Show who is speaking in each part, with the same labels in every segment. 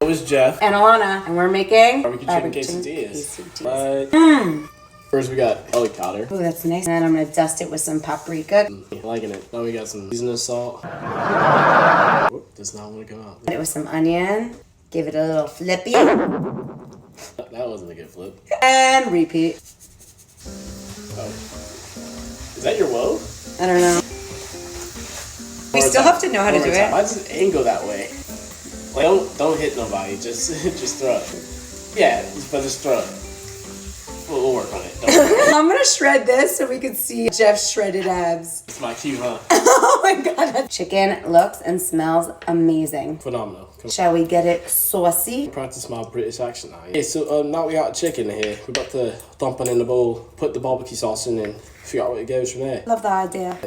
Speaker 1: was Jeff.
Speaker 2: And Alana. And we're making
Speaker 1: Barbecue chicken quesadillas.
Speaker 2: Mmm.
Speaker 1: First we got garlic powder.
Speaker 2: Ooh, that's nice. And then I'm gonna dust it with some paprika.
Speaker 1: Liking it. Now we got some seasoning salt. Whoop, does not want to come out.
Speaker 2: Put it with some onion. Give it a little flippy.
Speaker 1: That wasn't a good flip.
Speaker 2: And repeat.
Speaker 1: Oh. Is that your woe?
Speaker 2: I don't know. We still have to know how to do it.
Speaker 1: Why does it angle that way? Like, don't hit nobody. Just throw it. Yeah, but just throw it. We'll work on it. Don't worry.
Speaker 2: I'm gonna shred this so we can see Jeff's shredded abs.
Speaker 1: It's my cue, huh?
Speaker 2: Oh my god. Chicken looks and smells amazing.
Speaker 1: Phenomenal.
Speaker 2: Shall we get it saucy?
Speaker 1: Practice my British accent now. Okay, so now we got chicken here. We're about to dump it in the bowl, put the barbecue sauce in, and figure out what it goes from there.
Speaker 2: Love the idea.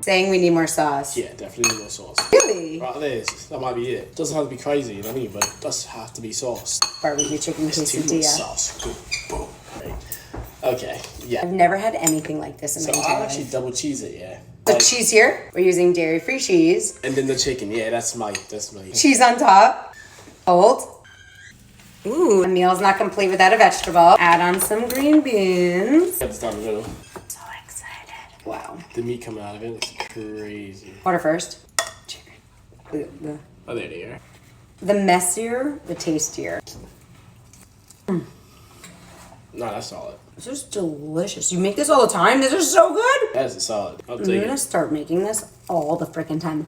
Speaker 2: Saying we need more sauce.
Speaker 1: Yeah, definitely need more sauce.
Speaker 2: Really?
Speaker 1: Right, there's. That might be it. Doesn't have to be crazy, you know what I mean? But it does have to be sauce.
Speaker 2: Barbecue chicken
Speaker 1: It's too much
Speaker 2: quesadilla.
Speaker 1: sauce. Boom, boom. Right. Okay, yeah.
Speaker 2: I've never had anything like this in
Speaker 1: So
Speaker 2: my
Speaker 1: I'll
Speaker 2: entire
Speaker 1: actually
Speaker 2: life.
Speaker 1: double cheese it, yeah.
Speaker 2: The
Speaker 1: Like-
Speaker 2: cheese here, we're using dairy-free cheese.
Speaker 1: And then the chicken, yeah, that's my.
Speaker 2: Cheese on top. Hold. Ooh, a meal's not complete without a vegetable. Add on some green beans.
Speaker 1: Got this down the middle.
Speaker 2: So excited. Wow.
Speaker 1: The meat coming out of it, it's crazy.
Speaker 2: Water first. Chicken. The
Speaker 1: Oh, there they are.
Speaker 2: The messier, the tastier.
Speaker 1: No, that's solid.
Speaker 2: This is delicious. You make this all the time? This is so good.
Speaker 1: That is solid. I'll
Speaker 2: I'm
Speaker 1: take
Speaker 2: gonna
Speaker 1: it.
Speaker 2: start making this all the freaking time.